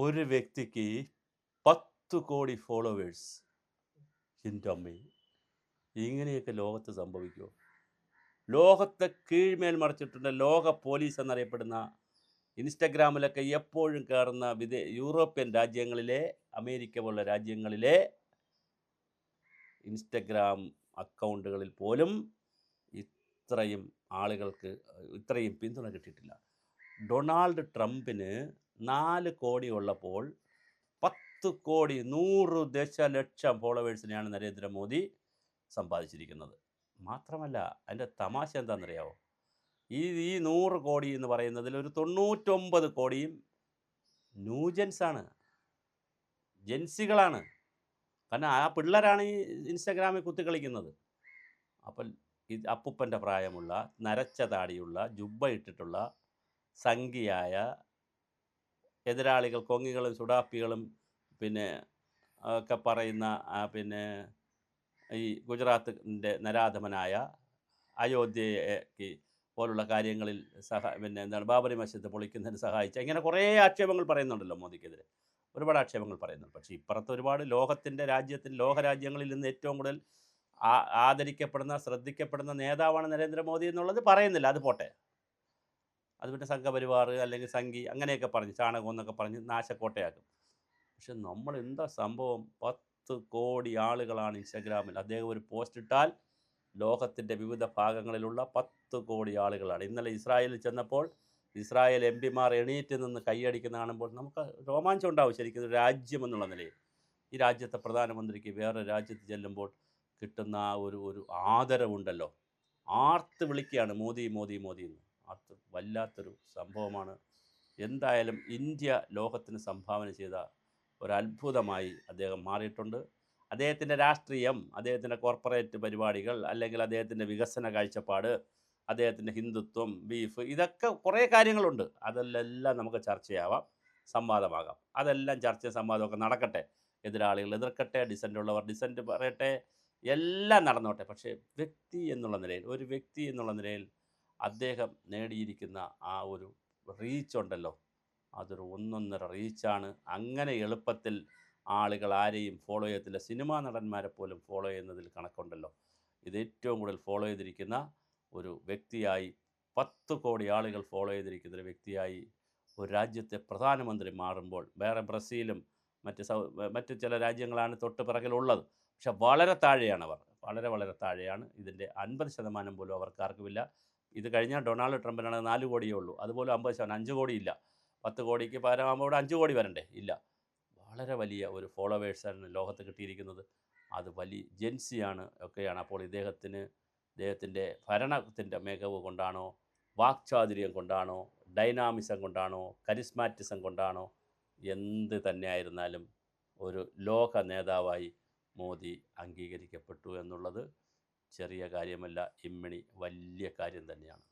ഒരു വ്യക്തിക്ക് 10 കോടി ഫോളോവേഴ്സ്. എൻ്റെ അമ്മേ, ഇങ്ങനെയൊക്കെ ലോകത്ത് സംഭവിക്കുമോ? ലോകത്തെ കീഴ്മേൽ മറിച്ചിട്ടുണ്ട്. ലോക പോലീസ് എന്നറിയപ്പെടുന്ന ഇൻസ്റ്റഗ്രാമിലൊക്കെ എപ്പോഴും കയറുന്ന യൂറോപ്യൻ രാജ്യങ്ങളിലെ, അമേരിക്ക പോലുള്ള രാജ്യങ്ങളിലെ ഇൻസ്റ്റഗ്രാം അക്കൗണ്ടുകളിൽ പോലും ഇത്രയും ആളുകൾക്ക് ഇത്രയും പിന്തുണ കിട്ടിയിട്ടില്ല. ഡൊണാൾഡ് ട്രംപിന് 4 കോടി ഉള്ളപ്പോൾ 10 കോടി 100 ദശലക്ഷം ഫോളോവേഴ്സിനെയാണ് നരേന്ദ്രമോദി സമ്പാദിച്ചിരിക്കുന്നത്. മാത്രമല്ല, അതിൻ്റെ തമാശ എന്താണെന്നറിയാമോ? ഈ 100 കോടി എന്ന് പറയുന്നതിൽ ഒരു 99 കോടിയും ന്യൂജൻസാണ്, ജെൻസികളാണ്. കാരണം ആ പിള്ളേരാണ് ഈ ഇൻസ്റ്റഗ്രാമിൽ കുത്തിക്കളിക്കുന്നത്. അപ്പം അപ്പൂപ്പൻ്റെ പ്രായമുള്ള, നരച്ച താടിയുള്ള, ജുബ്ബ ഇട്ടിട്ടുള്ള, സംഘിയായ എതിരാളികൾ, കൊങ്ങികളും സുഡാപ്പികളും പിന്നെ ഒക്കെ പറയുന്ന പിന്നെ ഈ ഗുജറാത്തിൻ്റെ നരാധമനായ അയോധ്യയ്ക്ക് പോലുള്ള കാര്യങ്ങളിൽ പിന്നെ എന്താണ് ബാബറി മസ്ജിദ് പൊളിക്കുന്നതിന് സഹായിച്ച, ഇങ്ങനെ കുറേ ആക്ഷേപങ്ങൾ പറയുന്നുണ്ടല്ലോ മോദിക്കെതിരെ. ഒരുപാട് ആക്ഷേപങ്ങൾ പറയുന്നുണ്ട്. പക്ഷേ ഇപ്പുറത്ത് ഒരുപാട് ലോകരാജ്യങ്ങളിൽ നിന്ന് ഏറ്റവും കൂടുതൽ ആദരിക്കപ്പെടുന്ന, ശ്രദ്ധിക്കപ്പെടുന്ന നേതാവാണ് നരേന്ദ്രമോദി എന്നുള്ളത് പറയുന്നില്ല. അത് പോട്ടെ, അത് പിന്നെ സംഘപരിവാർ അല്ലെങ്കിൽ സംഘി അങ്ങനെയൊക്കെ പറഞ്ഞ് ചാണകം എന്നൊക്കെ പറഞ്ഞ് നാശക്കോട്ടയാക്കും. പക്ഷെ നമ്മൾ എന്താ സംഭവം? 10 കോടി ആളുകളാണ് ഇൻസ്റ്റഗ്രാമിൽ. അദ്ദേഹം ഒരു പോസ്റ്റ് ഇട്ടാൽ ലോകത്തിൻ്റെ വിവിധ ഭാഗങ്ങളിലുള്ള 10 കോടി ആളുകളാണ്. ഇന്നലെ ഇസ്രായേലിൽ ചെന്നപ്പോൾ ഇസ്രായേൽ എംപിമാർ എണീറ്റ് നിന്ന് കൈയടിക്കുന്ന കാണുമ്പോൾ നമുക്ക് രോമാഞ്ചം ഉണ്ടാവും. ശരിക്കും ഒരു രാജ്യം എന്നുള്ള നിലയിൽ ഈ രാജ്യത്തെ പ്രധാനമന്ത്രിക്ക് വേറെ രാജ്യത്ത് ചെല്ലുമ്പോൾ കിട്ടുന്ന ആ ഒരു ആദരവുണ്ടല്ലോ, ആർത്ത് വിളിക്കുകയാണ് മോദി മോദി മോദി എന്ന്. അത് വല്ലാത്തൊരു സംഭവമാണ്. എന്തായാലും ഇന്ത്യ ലോകത്തിന് സംഭാവന ചെയ്ത ഒരത്ഭുതമായി അദ്ദേഹം മാറിയിട്ടുണ്ട്. അദ്ദേഹത്തിൻ്റെ രാഷ്ട്രീയം, അദ്ദേഹത്തിൻ്റെ കോർപ്പറേറ്റ് പരിപാടികൾ, അല്ലെങ്കിൽ അദ്ദേഹത്തിൻ്റെ വികസന കാഴ്ചപ്പാട്, അദ്ദേഹത്തിൻ്റെ ഹിന്ദുത്വം, ബീഫ്, ഇതൊക്കെ കുറേ കാര്യങ്ങളുണ്ട്. അതെല്ലാം നമുക്ക് ചർച്ചയാവാം, സംവാദമാകാം. അതെല്ലാം ചർച്ചയും സംവാദമൊക്കെ നടക്കട്ടെ. എതിരാളികൾ എതിർക്കട്ടെ, ഡിസൻ്റുള്ളവർ ഡിസൻ്റ് പറയട്ടെ, എല്ലാം നടന്നോട്ടെ. പക്ഷേ ഒരു വ്യക്തി എന്നുള്ള നിലയിൽ അദ്ദേഹം നേടിയിരിക്കുന്ന ആ ഒരു റീച്ചുണ്ടല്ലോ, അതൊരു ഒന്നൊന്നര റീച്ചാണ്. അങ്ങനെ എളുപ്പത്തിൽ ആളുകൾ ആരെയും ഫോളോ ചെയ്യത്തില്ല. സിനിമാ നടന്മാരെ പോലും ഫോളോ ചെയ്യുന്നതിൽ കണക്കുണ്ടല്ലോ. ഇത് ഏറ്റവും കൂടുതൽ ഫോളോ ചെയ്തിരിക്കുന്ന ഒരു വ്യക്തിയായി, 10 കോടി ആളുകൾ ഫോളോ ചെയ്തിരിക്കുന്ന ഒരു വ്യക്തിയായി ഒരു രാജ്യത്തെ പ്രധാനമന്ത്രി മാറുമ്പോൾ, വേറെ ബ്രസീലും മറ്റ് ചില രാജ്യങ്ങളാണ് തൊട്ട് പിറകിലുള്ളത്. പക്ഷെ വളരെ താഴെയാണ് അവർ, വളരെ താഴെയാണ്. ഇതിൻ്റെ 50% പോലും അവർക്കാർക്കുമില്ല. ഇത് കഴിഞ്ഞാൽ ഡൊണാൾഡ് ട്രംപിനാണ് 4 കോടിയേ ഉള്ളൂ. അതുപോലും 50%, 5 കോടിയില്ല. 10 കോടിക്ക് പകരമാകുമ്പോൾ ഇവിടെ 5 കോടി വരണ്ടേ? ഇല്ല. വളരെ വലിയ ഒരു ഫോളോവേഴ്സാണ് ലോകത്ത് കിട്ടിയിരിക്കുന്നത്. അത് വലിയ ജെൻസിയാണ് ഒക്കെയാണ്. അപ്പോൾ അദ്ദേഹത്തിൻ്റെ ഭരണത്തിൻ്റെ മികവ് കൊണ്ടാണോ, വാക്ചാതുര്യം കൊണ്ടാണോ, ഡൈനാമിസം കൊണ്ടാണോ, കരിസ്മാറ്റിസം കൊണ്ടാണോ, എന്ത് തന്നെയായിരുന്നാലും ഒരു ലോക നേതാവായി മോദി അംഗീകരിക്കപ്പെട്ടു എന്നുള്ളത് ചെറിയ കാര്യമല്ല, ഇമ്മിണി വലിയ കാര്യം തന്നെയാണ്.